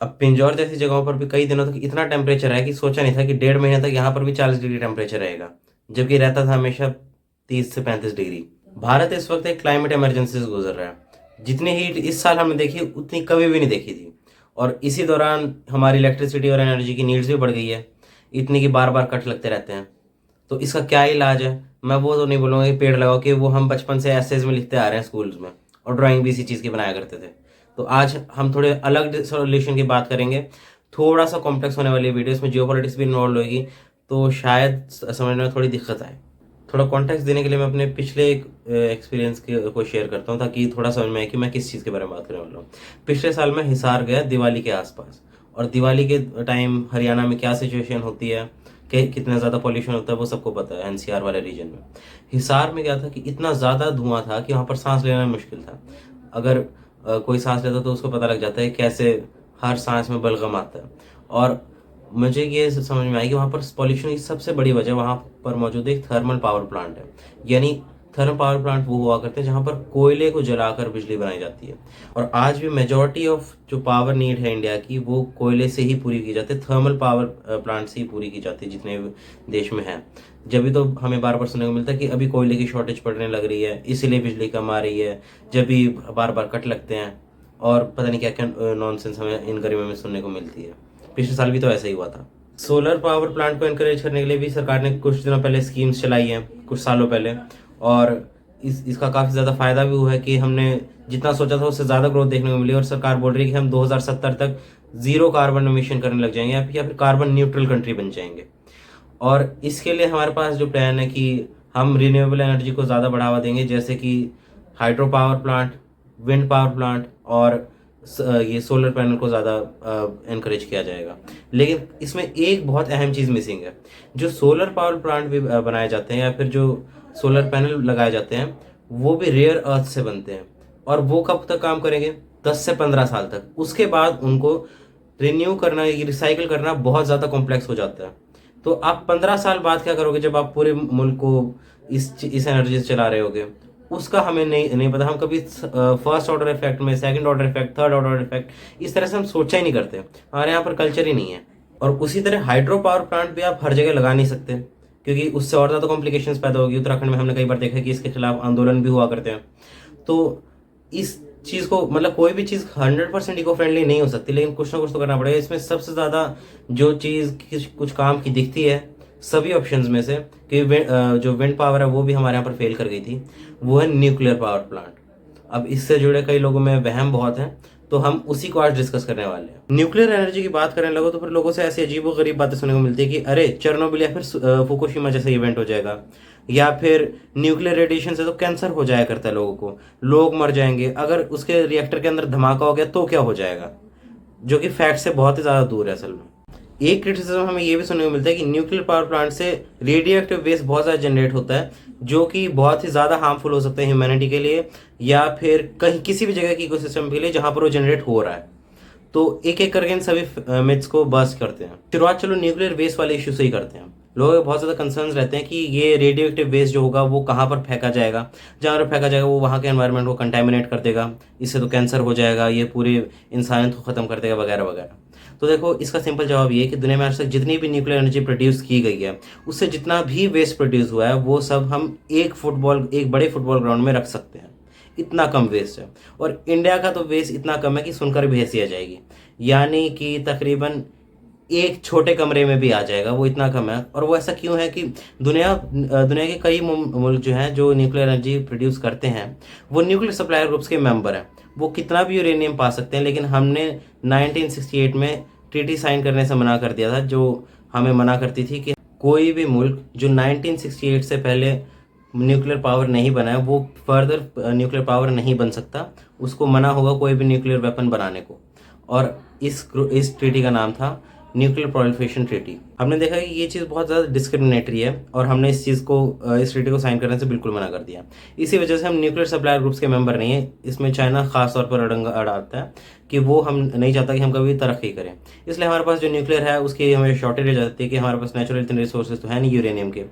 अब पिंजौर जैसी जगहों पर भी कई दिनों तक इतना टेम्परेचर है कि सोचा नहीं था कि 1.5 महीने तक यहाँ पर भी 40 डिग्री टेम्परेचर रहेगा, जबकि रहता था हमेशा 30 से 35 डिग्री। भारत इस वक्त एक क्लाइमेट इमरजेंसी से गुजर रहा है। जितनी हीट इस साल हमने देखी उतनी कभी भी नहीं देखी थी। और इसी दौरान हमारी इलेक्ट्रिसिटी और एनर्जी की नीड्स भी बढ़ गई है, इतनी कि बार बार कट लगते रहते हैं। तो इसका क्या इलाज है? मैं वो तो नहीं बोलूँगा कि पेड़ लगाओ, कि वो हम बचपन से एसेज में लिखते आ रहे हैं स्कूल्स में, और ड्राइंग भी इसी चीज़ की बनाया करते थे। तो आज हम थोड़े अलग सॉल्यूशन की बात करेंगे। थोड़ा सा कॉम्प्लेक्स होने वाली वीडियो, इसमें जियोपॉलिटिक्स भी इन्वॉल्व होगी, तो शायद समझने में थोड़ी दिक्कत आए। थोड़ा कॉन्टेक्स्ट देने के लिए मैं अपने पिछले एक एक्सपीरियंस को शेयर करता हूँ, ताकि थोड़ा समझ में आए कि मैं किस चीज़ के बारे में बात करने वाला हूँ। पिछले साल मैं हिसार गया दिवाली के आसपास, और दिवाली के टाइम हरियाणा में क्या सिचुएशन होती है, कि कितना ज़्यादा पॉल्यूशन होता है, वो सबको पता है एनसीआर वाले रीजन में। हिसार में क्या था कि इतना ज़्यादा धुआं था कि वहाँ पर सांस लेना मुश्किल था। अगर कोई सांस लेता तो उसको पता लग जाता है कैसे हर सांस में बलगम आता है। और मुझे ये समझ में आई कि वहाँ पर पॉल्यूशन की सबसे बड़ी वजह वहाँ पर मौजूद एक थर्मल पावर प्लांट है। यानी थर्मल पावर प्लांट वो हुआ करते हैं जहाँ पर कोयले को जलाकर बिजली बनाई जाती है। और आज भी मेजॉरिटी ऑफ जो पावर नीड है इंडिया की, वो कोयले से ही पूरी की जाती है, थर्मल पावर प्लांट से ही पूरी की जाती है जितने भी देश में है। जब भी तो हमें बार बार सुनने को मिलता है कि अभी कोयले की शॉर्टेज पड़ने लग रही है, इसीलिए बिजली कम आ रही है, जब भी बार बार कट लगते हैं, और पता नहीं क्या क्या नॉनसेंस हमें इन गर्मियों में सुनने को मिलती है। पिछले साल भी तो ऐसा ही हुआ था। सोलर पावर प्लांट को एनकरेज करने के लिए भी सरकार ने कुछ दिनों पहले स्कीम्स चलाई हैं, कुछ सालों पहले। और इसका काफ़ी ज़्यादा फायदा भी हुआ है कि हमने जितना सोचा था उससे ज़्यादा ग्रोथ देखने को मिली। और सरकार बोल रही है कि हम 2070 तक जीरो कार्बन एमिशन करने लग जाएंगे, या फिर कार्बन न्यूट्रल कंट्री बन जाएंगे। और इसके लिए हमारे पास जो प्लान है कि हम रिन्यूएबल एनर्जी को ज़्यादा बढ़ावा देंगे, जैसे कि hydro power plant, wind power plant, और ये सोलर पैनल को ज़्यादा इनकरेज किया जाएगा। लेकिन इसमें एक बहुत अहम चीज़ मिसिंग है। जो सोलर पावर प्लांट भी बनाए जाते हैं, या फिर जो सोलर पैनल लगाए जाते हैं, वो भी रेयर अर्थ से बनते हैं। और वो कब तक काम करेंगे? 10 से 15 साल तक। उसके बाद उनको रिन्यू करना, रिसाइकिल करना बहुत ज़्यादा कॉम्प्लेक्स हो जाता है। तो आप 15 साल बाद क्या करोगे जब आप पूरे मुल्क को इस एनर्जी से चला रहे होगे? उसका हमें नहीं पता। हम कभी फर्स्ट ऑर्डर इफेक्ट में, second order effect, third order effect, इस तरह से हम सोचा ही नहीं करते। हमारे यहाँ पर कल्चर ही नहीं है। और उसी तरह हाइड्रो पावर प्लांट भी आप हर जगह लगा नहीं सकते, क्योंकि उससे और ज़्यादा कॉम्प्लिकेशंस पैदा होगी। उत्तराखंड में हमने कई बार देखा है कि इसके खिलाफ आंदोलन भी हुआ करते हैं। तो इस चीज़ को, मतलब कोई भी चीज़ 100% इको फ्रेंडली नहीं हो सकती, लेकिन कुछ ना कुछ तो करना पड़ेगा। इसमें सबसे ज़्यादा जो चीज़ कुछ काम की दिखती है सभी ऑप्शंस में से, कि जो विंड पावर है वो भी हमारे यहाँ पर फेल कर गई थी, वो है न्यूक्लियर पावर प्लांट। अब इससे जुड़े कई लोगों में वहम बहुत है, तो हम उसी को आज डिस्कस करने वाले हैं। न्यूक्लियर एनर्जी की बात करने लगो तो फिर लोगों से ऐसी अजीब व गरीब बातें सुनने को मिलती है कि अरे चेरनोबिल या फिर फुकुशिमा जैसा इवेंट हो जाएगा, या फिर न्यूक्लियर रेडिएशन से तो कैंसर हो जाया करता है लोगों को, लोग मर जाएंगे, अगर उसके रिएक्टर के अंदर धमाका हो गया तो क्या हो जाएगा, जो कि फैक्ट से बहुत ही ज़्यादा दूर है असल में। एक क्रिटिसिज्म हमें ये भी सुनने को मिलता है कि न्यूक्लियर पावर प्लांट से रेडियो वेस्ट बहुत ज़्यादा जनरेट होता है, जो कि बहुत ही ज़्यादा हार्मफुल हो सकता है ह्यूमैनिटी के लिए, या फिर कहीं किसी भी जगह की इकोसिस्टम के लिए जहाँ पर वो जनरेट हो रहा है। तो एक एक करके इन सभी मिथ्स को बस्ट करते हैं। शुरुआत चलो न्यूक्लियर वेस्ट वाले इशू से ही करते हैं। लोगों के बहुत ज़्यादा कंसर्न्स रहते हैं कि ये रेडियो एक्टिव वेस्ट जो होगा वो कहाँ पर फेंका जाएगा, जहाँ पर फेंका जाएगा वो वहाँ के एनवायरनमेंट को कंटेमिनेट कर देगा, इससे तो कैंसर हो जाएगा, ये पूरे इंसानियत को ख़त्म कर देगा, वगैरह वगैरह। तो देखो, इसका सिंपल जवाब ये है कि दुनिया में आज तक जितनी भी न्यूक्लियर एनर्जी प्रोड्यूस की गई है, उससे जितना भी वेस्ट प्रोड्यूस हुआ है वो सब हम एक बड़े फुटबॉल ग्राउंड में रख सकते हैं। इतना कम वेस्ट है। और इंडिया का तो वेस्ट इतना कम है कि सुनकर भी हंसी आ जाएगी। यानी कि तकरीबन एक छोटे कमरे में भी आ जाएगा, वो इतना कम है। और वो ऐसा क्यों है कि दुनिया के कई मुल्क जो हैं जो न्यूक्लियर एनर्जी प्रोड्यूस करते हैं, वो न्यूक्लियर सप्लायर ग्रुप्स के मेंबर हैं। वो कितना भी यूरेनियम पा सकते हैं, लेकिन हमने 1968 में ट्रीटी साइन करने से मना कर दिया था, जो हमें मना करती थी कि कोई भी मुल्क जो 1968 से पहले न्यूक्लियर पावर नहीं बना है वो फर्दर न्यूक्लियर पावर नहीं बन सकता, उसको मना होगा कोई भी न्यूक्लियर वेपन बनाने को। और इस ट्रीटी का नाम था न्यूक्लियर प्रोलिफरेशन ट्रीटी। हमने देखा कि ये चीज़ बहुत ज़्यादा डिस्क्रिमिनेटरी है, और हमने इस ट्रीटी को साइन करने से बिल्कुल मना कर दिया। इसी वजह से हम न्यूक्लियर सप्लायर ग्रुप्स के मेंबर नहीं है। इसमें चाइना खास तौर पर अड़ाता है कि वो हम नहीं चाहता कि हम कभी तरक्की करें। इसलिए हमारे पास जो न्यूक्लियर है उसकी हमें शॉर्टेज हो जाती है कि हमारे पास नेचुरल इतने रिसोर्सेज तो है नहीं यूरेनियम के।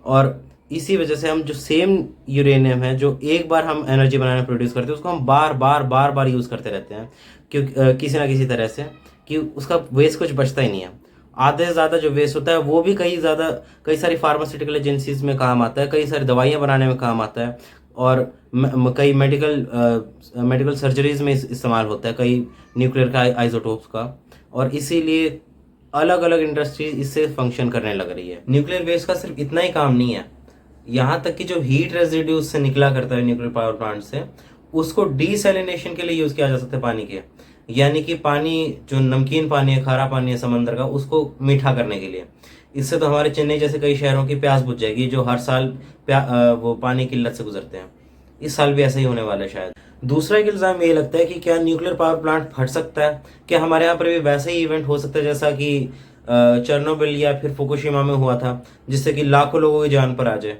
और इसी वजह से हम जो सेम यूरेनियम है जो एक बार हम एनर्जी बनाने प्रोड्यूस करते हैं, उसको हम बार बार यूज़ करते रहते हैं, क्योंकि किसी ना किसी तरह से, कि उसका वेस्ट कुछ बचता ही नहीं है। आधे से ज़्यादा जो वेस्ट होता है वो भी कई सारी फार्मास्यूटिकल एजेंसीज में काम आता है, कई सारी दवाइयाँ बनाने में काम आता है, और कई मेडिकल सर्जरीज में इस्तेमाल होता है, कई न्यूक्लियर का आइसोटोप्स का। और इसीलिए अलग अलग इंडस्ट्रीज इससे फंक्शन करने लग रही है। न्यूक्लियर वेस्ट का सिर्फ इतना ही काम नहीं है, यहाँ तक कि जो हीट रेजिड्यूज से निकला करता है न्यूक्लियर पावर प्लांट से, उसको डीसैलिनेशन के लिए यूज़ किया जा सकता है पानी के। यानी कि पानी जो नमकीन पानी है, खारा पानी है समंदर का, उसको मीठा करने के लिए। इससे तो हमारे चेन्नई जैसे कई शहरों की प्यास बुझ जाएगी, जो हर साल वो पानी की किल्लत से गुजरते हैं। इस साल भी ऐसा ही होने वाला है शायद। दूसरा एक इल्ज़ाम ये लगता है कि क्या न्यूक्लियर पावर प्लांट फट सकता है, क्या हमारे यहाँ पर भी वैसे ही इवेंट हो सकता है जैसा कि चेरनोबिल या फिर फुकुशिमा में हुआ था, जिससे कि लाखों लोगों की जान पर आ जाए।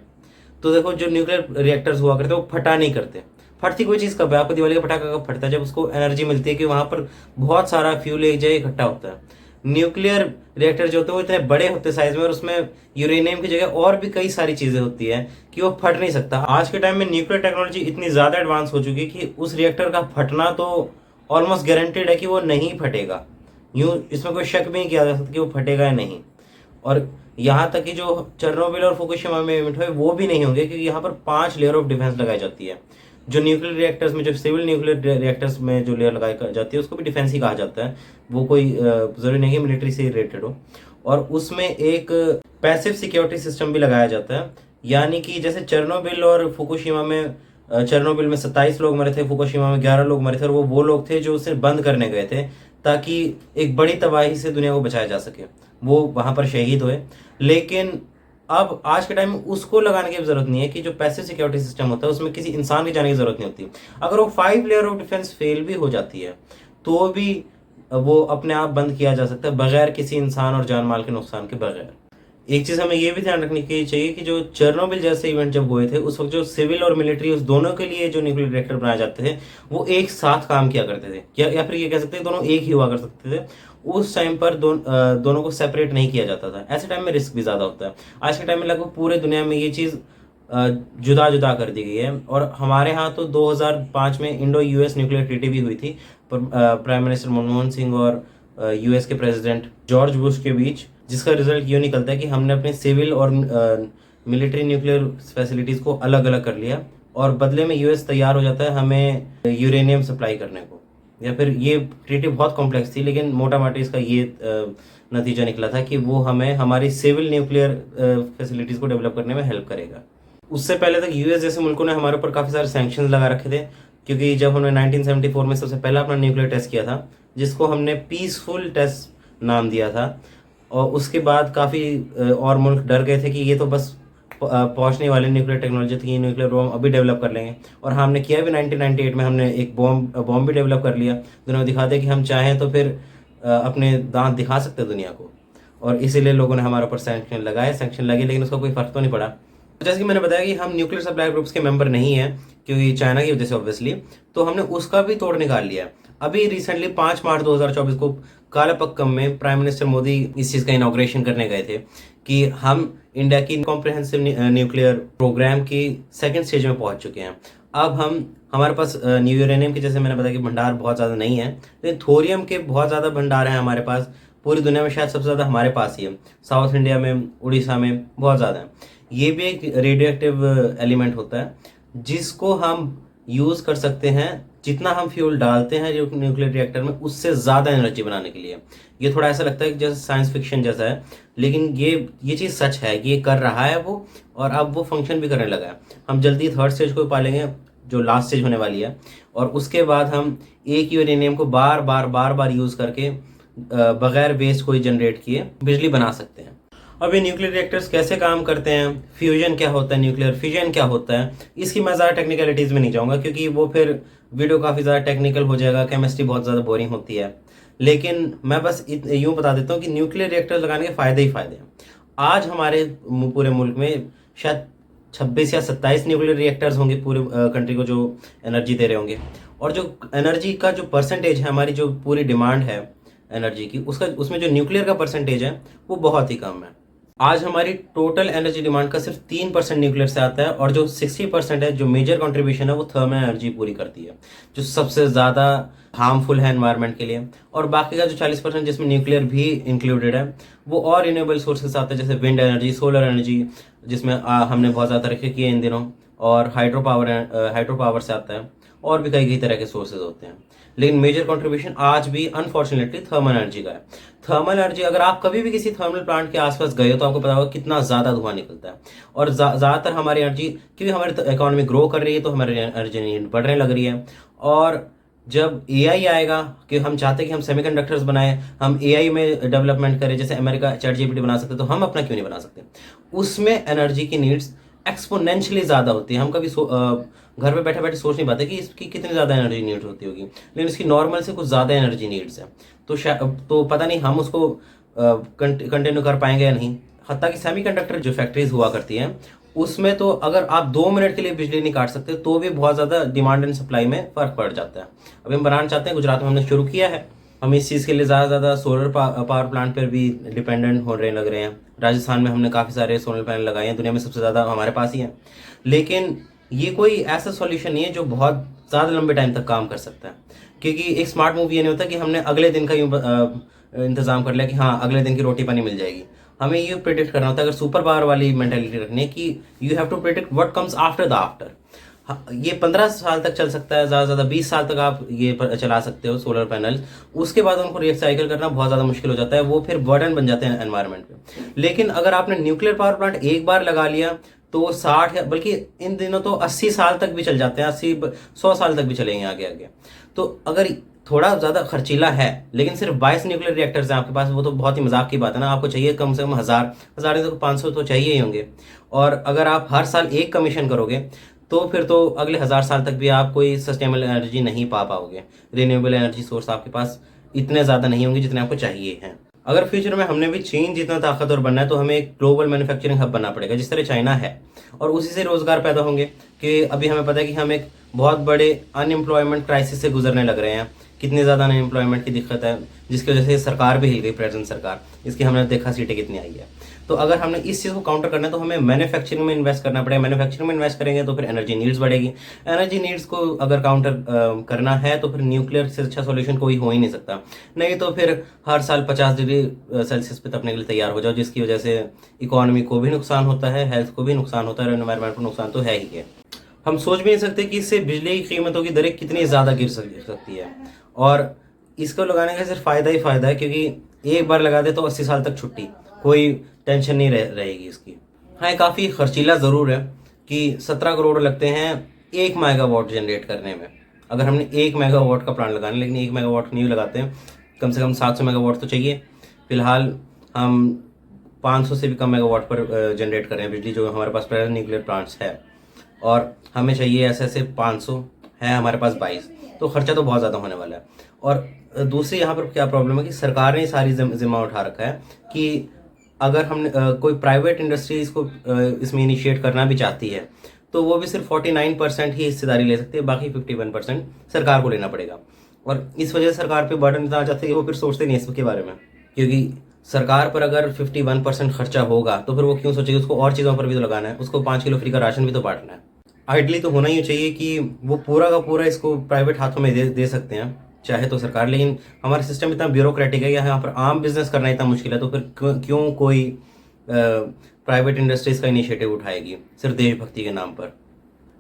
तो देखो, जो न्यूक्लियर रिएक्टर्स हुआ करते हैं वो फटा नहीं करते। फटती कोई चीज़ कब है? आपको दिवाली का पटाखा कब फटता है? जब उसको एनर्जी मिलती है कि वहाँ पर बहुत सारा फ्यूल एक जगह इकट्ठा होता है। न्यूक्लियर रिएक्टर जो होते हैं वो इतने बड़े होते हैं साइज में, और उसमें यूरेनियम की जगह और भी कई सारी चीज़ें होती है कि वो फट नहीं सकता। आज के टाइम में न्यूक्लियर टेक्नोलॉजी इतनी ज़्यादा एडवांस हो चुकी है कि उस रिएक्टर का फटना तो ऑलमोस्ट गारंटेड है कि वो नहीं फटेगा। यूँ इसमें कोई शक भी नहीं किया जा सकता कि वो फटेगा या नहीं। और यहाँ तक कि जो चेरनोबिल और फुकुशिमा में इवेंट हुए वो भी नहीं होंगे, क्योंकि यहाँ पर 5 लेयर ऑफ डिफेंस लगाई जाती है। जो न्यूक्लियर रिएक्टर्स में, जो सिविल न्यूक्लियर रिएक्टर्स में जो लेयर लगाई जाती है उसको भी डिफेंस ही कहा जाता है। वो कोई ज़रूरी नहीं है मिलिट्री से रिलेटेड हो। और उसमें एक पैसिव सिक्योरिटी सिस्टम भी लगाया जाता है। यानी कि जैसे चेरनोबिल और फुकुशिमा में, चेरनोबिल में 27 लोग मरे थे, फुकुशिमा में 11 लोग मरे थे, और वो लोग थे जो उसे बंद करने गए थे ताकि एक बड़ी तबाही से दुनिया को बचाया जा सके। वो वहाँ पर शहीद हुए। लेकिन अब आज के टाइम में उसको लगाने की जरूरत नहीं है कि जो पैसिव सिक्योरिटी सिस्टम होता है उसमें किसी इंसान की जाने की जरूरत नहीं होती। अगर वो 5 लेयर ऑफ डिफेंस फेल भी हो जाती है तो भी वो अपने आप बंद किया जा सकता है, बगैर किसी इंसान और जान माल के नुकसान के बगैर। एक चीज़ हमें ये भी ध्यान रखनी चाहिए कि जो चेरनोबिल जैसे इवेंट जब हुए थे उस वक्त जो सिविल और मिलिट्री, उस दोनों के लिए जो न्यूक्लियर रिएक्टर बनाए जाते थे वो एक साथ काम किया करते थे, या फिर ये कह सकते हैं दोनों एक ही हुआ कर सकते थे। उस टाइम पर दोनों को सेपरेट नहीं किया जाता था। ऐसे टाइम में रिस्क भी ज़्यादा होता है। आज के टाइम में लगभग पूरे दुनिया में ये चीज़ जुदा जुदा कर दी गई है। और हमारे यहाँ तो 2005 में इंडो यूएस न्यूक्लियर ट्रीटी भी हुई थी, प्राइम मिनिस्टर मनमोहन सिंह और यूएस के प्रेसिडेंट जॉर्ज बुश के बीच, जिसका रिजल्ट ये निकलता है कि हमने अपने सिविल और मिलिट्री न्यूक्लियर फैसिलिटीज़ को अलग अलग कर लिया, और बदले में यूएस तैयार हो जाता है हमें यूरेनियम सप्लाई करने को। या फिर ये ट्रीटी बहुत कॉम्प्लेक्स थी, लेकिन मोटा मोटी इसका ये नतीजा निकला था कि वो हमें हमारी सिविल न्यूक्लियर फैसिलिटीज़ को डेवलप करने में हेल्प करेगा। उससे पहले तक यूएस जैसे मुल्कों ने हमारे ऊपर काफ़ी सारे सैंक्शंस लगा रखे थे, क्योंकि जब हमने 1974 में सबसे पहला अपना न्यूक्लियर टेस्ट किया था, जिसको हमने पीसफुल टेस्ट नाम दिया था, और उसके बाद काफ़ी और मुल्क डर गए थे कि ये तो बस पहुंचने वाले न्यूक्लियर टेक्नोलॉजी थी, न्यूक्लियर बॉम्ब अभी डेवलप कर लेंगे। और हमने किया भी 1998 में, हमने एक बॉम्ब भी डेवलप कर लिया। दुनिया को दिखा दिया कि हम चाहें तो फिर अपने दांत दिखा सकते हैं दुनिया को। और इसीलिए लोगों ने हमारे ऊपर सैंक्शन लगे, लेकिन उसका कोई फर्क तो नहीं पड़ा। जैसे कि मैंने बताया कि हम न्यूक्लियर सप्लाई ग्रुप्स के मेंबर नहीं हैं, क्योंकि चाइना की वजह से ऑब्वियसली, तो हमने उसका भी तोड़ निकाल लिया। अभी रिसेंटली 5 मार्च 2024 को कालापक्कम में प्राइम मिनिस्टर मोदी इस चीज़ का इनॉग्रेशन करने गए थे कि हम इंडिया की कॉम्प्रिहेंसिव न्यूक्लियर प्रोग्राम की सेकेंड स्टेज में पहुंच चुके हैं। अब हमारे पास न्यू यूरेनियम के, जैसे मैंने बताया कि भंडार बहुत ज़्यादा नहीं है, लेकिन थोरियम के बहुत ज़्यादा भंडार हैं हमारे पास। पूरी दुनिया में शायद सबसे ज़्यादा हमारे पास ही है। साउथ इंडिया में, उड़ीसा में बहुत ज़्यादा है। ये भी एक रेडियो एक्टिव एलिमेंट होता है जिसको हम यूज़ कर सकते हैं। जितना हम फ्यूल डालते हैं जो न्यूक्लियर रिएक्टर में, उससे ज़्यादा एनर्जी बनाने के लिए। ये थोड़ा ऐसा लगता है कि जैसे साइंस फिक्शन जैसा है, लेकिन ये चीज़ सच है, ये कर रहा है वो, और अब वो फंक्शन भी करने लगा है। हम जल्दी थर्ड स्टेज को पालेंगे, जो लास्ट स्टेज होने वाली है, और उसके बाद हम एक यूरेनियम को बार बार यूज़ करके बगैर वेस्ट कोई जनरेट किए बिजली बना सकते हैं। अब ये न्यूक्लियर रिएक्टर्स कैसे काम करते हैं, फ्यूजन क्या होता है, न्यूक्लियर फिजन क्या होता है, इसकी मैं ज़्यादा टेक्निकलिटीज़ में नहीं जाऊँगा, क्योंकि वो फिर वीडियो काफ़ी ज़्यादा टेक्निकल हो जाएगा, केमिस्ट्री बहुत ज़्यादा बोरिंग होती है। लेकिन मैं बस यूँ बता देता हूँ कि न्यूक्लियर रिएक्टर लगाने के फ़ायदे ही फ़ायदे हैं। आज हमारे पूरे मुल्क में शायद 26 या 27 न्यूक्लियर रिएक्टर्स होंगे पूरे कंट्री को जो एनर्जी दे रहे होंगे। और जो एनर्जी का जो परसेंटेज है, हमारी जो पूरी डिमांड है एनर्जी की, उसमें जो न्यूक्लियर का परसेंटेज है वो बहुत ही कम है। आज हमारी टोटल एनर्जी डिमांड का सिर्फ 3% न्यूक्लियर से आता है, और जो 60% है, जो मेजर कंट्रीब्यूशन है, वो थर्मल एनर्जी पूरी करती है, जो सबसे ज़्यादा हार्मफुल है एनवायरनमेंट के लिए। और बाकी का जो 40% जिसमें न्यूक्लियर भी इंक्लूडेड है, वो और रिन्यूएबल सोर्सेस आते हैं, जैसे विंड एनर्जी, सोलर एनर्जी, जिसमें हमने बहुत ज़्यादा तरक्की की है इन दिनों, और हाइड्रो पावर से आता है, और भी कई कई तरह के सोर्सेज होते हैं। लेकिन मेजर कंट्रीब्यूशन आज भी अनफॉर्चुनेटली थर्मल एनर्जी का है। थर्मल एनर्जी, अगर आप कभी भी किसी थर्मल प्लांट के आसपास गए हो तो आपको पता होगा कितना ज़्यादा धुआं निकलता है। और ज़्यादातर हमारी एनर्जी, क्योंकि हमारी इकोनॉमी ग्रो कर रही है तो हमारी एनर्जी नीड बढ़ने लग रही है। और जब एआई आएगा, कि हम चाहते हैं कि हम सेमीकंडक्टर्स बनाएं, हम एआई में डेवलपमेंट करें, जैसे अमेरिका चैट जीपीटी बना सकते, तो हम अपना क्यों नहीं बना सकते। उसमें एनर्जी की नीड्स एक्सपोनेंशियली ज़्यादा होती है। हम कभी घर पे बैठे बैठे सोच नहीं पाते कि इसकी कितनी ज़्यादा एनर्जी नीड होती होगी, लेकिन इसकी नॉर्मल से कुछ ज़्यादा एनर्जी नीड्स है। तो पता नहीं हम उसको कंटिन्यू कर पाएंगे या नहीं। हत्ता कि सेमीकंडक्टर जो फैक्ट्रीज हुआ करती हैं, उसमें तो अगर आप 2 मिनट के लिए बिजली नहीं काट सकते तो भी बहुत ज़्यादा डिमांड एंड सप्लाई में फ़र्क पड़ जाता है। अभी हम बनाना चाहते हैं, गुजरात में हमने शुरू किया है। हम इस चीज़ के लिए ज़्यादा सोलर पावर प्लांट पर भी डिपेंडेंट होने लग रहे हैं। राजस्थान में हमने काफ़ी सारे सोलर पैनल लगाए हैं, दुनिया में सबसे ज़्यादा हमारे पास ही हैं। लेकिन ये कोई ऐसा सॉल्यूशन नहीं है जो बहुत ज़्यादा लंबे टाइम तक काम कर सकता है, क्योंकि एक स्मार्ट मूव ये नहीं होता कि हमने अगले दिन का इंतज़ाम कर लिया कि हाँ अगले दिन की रोटी पानी मिल जाएगी। हमें ये प्रिडिक्ट करना होता है, अगर सुपर पावर वाली मेंटेलिटी रखनी है कि you have to predict what comes after the after. ये 15 साल तक चल सकता है, ज़्यादा से ज़्यादा 20 साल तक आप ये चला सकते हो सोलर पैनल। उसके बाद उनको रिसाइकिल करना बहुत ज़्यादा मुश्किल हो जाता है, वो फिर बर्डन बन जाते हैं एनवायरनमेंट पे। लेकिन अगर आपने न्यूक्लियर पावर प्लांट एक बार लगा लिया तो 60, बल्कि इन दिनों तो 80 साल तक भी चल जाते हैं, 100 साल तक भी चलेंगे आगे आगे। तो अगर थोड़ा ज़्यादा खर्चीला है, लेकिन सिर्फ 22 न्यूक्लियर रिएक्टर्स हैं आपके पास, वो तो बहुत ही मजाक की बात है ना। आपको चाहिए कम से कम 1000 नहीं तो 500 तो चाहिए ही होंगे। और अगर आप हर साल एक कमीशन करोगे तो फिर तो अगले 1000 साल तक भी आप कोई सस्टेनेबल एनर्जी नहीं पा पाओगे। रिन्यूएबल एनर्जी सोर्स आपके पास इतने ज़्यादा नहीं होंगे जितने आपको चाहिए हैं। अगर फ्यूचर में हमने भी चीन जितना ताकतवर बनना है तो हमें एक ग्लोबल मैन्युफैक्चरिंग हब बनना पड़ेगा, जिस तरह चाइना है, और उसी से रोजगार पैदा होंगे। कि अभी हमें पता है कि हम एक बहुत बड़े अनएम्प्लॉयमेंट क्राइसिस से गुजरने लग रहे हैं, कितनी ज़्यादा अनएम्प्लॉयमेंट की दिक्कत है, जिसकी वजह से सरकार भी हिल गई, प्रेजेंट सरकार, इसकी हमने देखा सीटें कितनी आई है। तो अगर हमने इस चीज़ को काउंटर करना है तो हमें मैन्युफैक्चरिंग में इन्वेस्ट करना पड़ेगा। मैन्युफैक्चरिंग में इन्वेस्ट करेंगे तो फिर एनर्जी नीड्स बढ़ेगी। एनर्जी नीड्स को अगर काउंटर करना है तो फिर न्यूक्लियर से अच्छा सॉल्यूशन कोई हो ही नहीं सकता। नहीं तो फिर हर साल 50 डिग्री सेल्सियस पे तपने के लिए तैयार हो जाओ, जिसकी वजह से इकोनॉमी को भी नुकसान होता है, हेल्थ को भी नुकसान होता है, और एनवायरमेंट को नुकसान तो है ही है। हम सोच भी नहीं सकते कि इससे बिजली की कीमतों की दरें कितनी ज़्यादा गिर सकती है। और इसको लगाने का सिर्फ फ़ायदा ही फ़ायदा है, क्योंकि एक बार लगा दे तो 80 साल तक छुट्टी, कोई टेंशन नहीं रहेगी इसकी। हाँ, काफ़ी खर्चीला ज़रूर है कि 17 करोड़ लगते हैं 1 मेगावाट जनरेट करने में। अगर हमने 1 मेगावाट का प्लांट लगाना है, लेकिन 1 मेगावाट नहीं लगाते हैं, कम से कम 700 मेगावाट तो चाहिए। फिलहाल हम 500 से भी कम मेगावाट पर जनरेट कर रहे हैं बिजली, जो हमारे पास प्रेजेंट न्यूक्लियर प्लांट्स है। और हमें चाहिए ऐसे 500 है हमारे पास 22, तो खर्चा तो बहुत ज़्यादा होने वाला है। और दूसरी यहाँ पर क्या प्रॉब्लम है कि सरकार ने सारी जिम्मा उठा रखा है कि अगर हम कोई प्राइवेट इंडस्ट्री इसको इसमें इनिशिएट करना भी चाहती है तो वो भी सिर्फ 49% ही हिस्सेदारी ले सकती है, बाकी 51% सरकार को लेना पड़ेगा। और इस वजह से सरकार पे बर्डन इतना आ जाता है कि वो फिर सोचते नहीं इसके बारे में, क्योंकि सरकार पर अगर 51% खर्चा होगा तो फिर वो क्यों सोचेगी, उसको और चीज़ों पर भी तो लगाना है, उसको 5 किलो फ्री का राशन भी तो बांटना है। आइडली तो होना ही चाहिए कि वो पूरा का पूरा इसको प्राइवेट हाथों में दे सकते हैं, चाहे तो सरकार। लेकिन हमारा सिस्टम इतना ब्यूरोक्रेटिक है, यहाँ पर आम बिजनेस करना इतना मुश्किल है, तो फिर क्यों कोई प्राइवेट इंडस्ट्रीज का इनिशिएटिव उठाएगी सिर्फ देशभक्ति के नाम पर।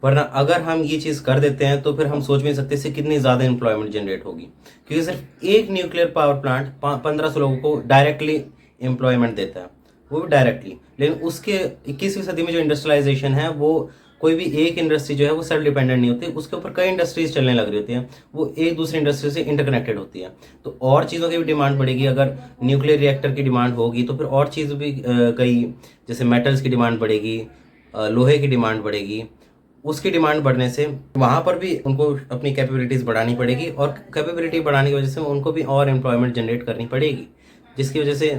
वरना अगर हम ये चीज़ कर देते हैं तो फिर हम सोच भी नहीं सकते इससे कितनी ज़्यादा एम्प्लॉयमेंट जनरेट होगी, क्योंकि सिर्फ एक न्यूक्लियर पावर प्लांट 1500 लोगों को डायरेक्टली एम्प्लॉयमेंट देता है, वो भी डायरेक्टली। लेकिन उसके 21वीं सदी में जो इंडस्ट्रियलाइजेशन है, वो कोई भी एक इंडस्ट्री जो है वो सेल्फ डिपेंडेंट नहीं होती, उसके ऊपर कई इंडस्ट्रीज चलने लग रही होती हैं, वो एक दूसरी इंडस्ट्री से इंटरकनेक्टेड होती है। तो और चीज़ों की भी डिमांड बढ़ेगी। अगर न्यूक्लियर रिएक्टर की डिमांड होगी तो फिर और चीज़ भी कई, जैसे मेटल्स की डिमांड बढ़ेगी, लोहे की डिमांड बढ़ेगी। उसकी डिमांड बढ़ने से वहाँ पर भी उनको अपनी कैपेबिलिटीज़ बढ़ानी पड़ेगी, और कैपेबिलिटी बढ़ाने की वजह से उनको भी और एम्प्लॉयमेंट जनरेट करनी पड़ेगी, जिसकी वजह से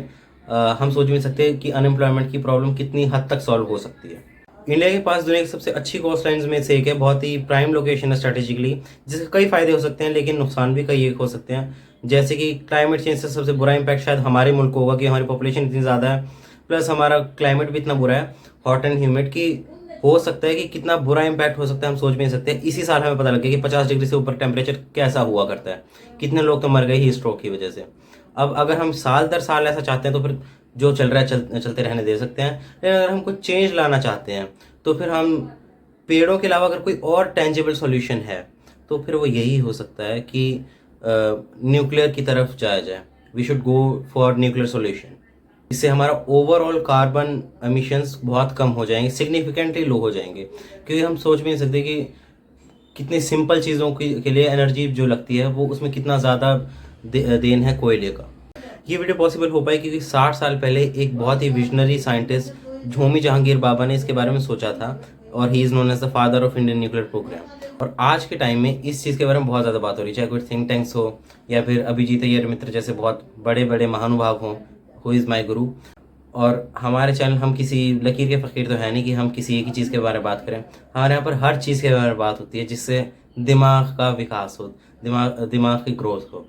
हम सोच भी नहीं सकते कि अनएम्प्लॉयमेंट की प्रॉब्लम कितनी हद तक सॉल्व हो सकती है। इंडिया के पास दुनिया की सबसे अच्छी कोस्ट लाइन्स में से एक है, बहुत ही प्राइम लोकेशन है स्ट्रेटेजिकली, जिसके कई फायदे हो सकते हैं लेकिन नुकसान भी कई एक हो सकते हैं। जैसे कि क्लाइमेट चेंज से सबसे बुरा इम्पैक्ट शायद हमारे मुल्क को होगा कि हमारी पॉपुलेशन इतनी ज़्यादा है, प्लस हमारा क्लाइमेट भी इतना बुरा है, हॉट एंड ह्यूमिड, कि हो सकता है कि कितना बुरा इम्पैक्ट हो सकता है हम सोच भी नहीं सकते। इसी साल हमें पता लग गया कि 50 डिग्री से ऊपर टेम्परेचर कैसा हुआ करता है, कितने लोग तो मर गए ही स्ट्रोक की वजह से। अब अगर हम साल दर साल ऐसा चाहते हैं तो फिर जो चल रहा है चलते रहने दे सकते हैं, लेकिन अगर हम कुछ चेंज लाना चाहते हैं तो फिर हम पेड़ों के अलावा अगर कोई और टेंजिबल सॉल्यूशन है तो फिर वो यही हो सकता है कि न्यूक्लियर की तरफ जाया जाए। We should go for nuclear solution. इससे हमारा ओवरऑल कार्बन एमिशंस बहुत कम हो जाएंगे, सिग्निफिकेंटली लो हो जाएंगे, क्योंकि हम सोच भी नहीं सकते कि कितनी सिंपल चीज़ों के लिए एनर्जी जो लगती है वो उसमें कितना ज़्यादा देन है कोयले का। ये वीडियो पॉसिबल हो पाई क्योंकि 60 साल पहले एक बहुत ही विजनरी साइंटिस्ट होमी जहांगीर बाबा ने इसके बारे में सोचा था, और he is known as the father of Indian nuclear programme. और आज के टाइम में इस चीज़ के बारे में बहुत ज़्यादा बात हो रही है, चाहे कोई थिंक टैंक्स हो या फिर अभिजीत अय्यर मित्र जैसे बहुत बड़े बड़े महानुभाव हों, हु इज़ माई गुरु। और हमारे चैनल, हम किसी लकीर के फ़कीर तो है नहीं कि हम किसी एक ही चीज़ के बारे में बात करें। हमारे यहाँ पर हर चीज़ के बारे में बात होती है जिससे दिमाग का विकास हो, दिमाग की ग्रोथ हो।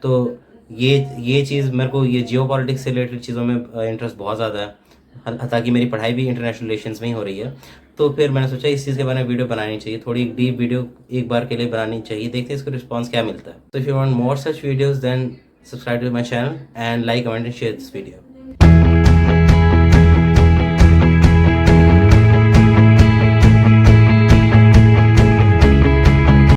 तो ये चीज़ मेरे को, ये जियो पॉलिटिक्स से रिलेटेड चीज़ों में इंटरेस्ट बहुत ज़्यादा है, ताकि मेरी पढ़ाई भी इंटरनेशनल रिलेशंस में ही हो रही है। तो फिर मैंने सोचा इस चीज़ के बारे में वीडियो बनानी चाहिए, थोड़ी डीप वीडियो एक बार के लिए बनानी चाहिए, देखते हैं इसको रिस्पॉन्स क्या मिलता है। तो if you want more such videos then subscribe to my channel and like, comment and share this video.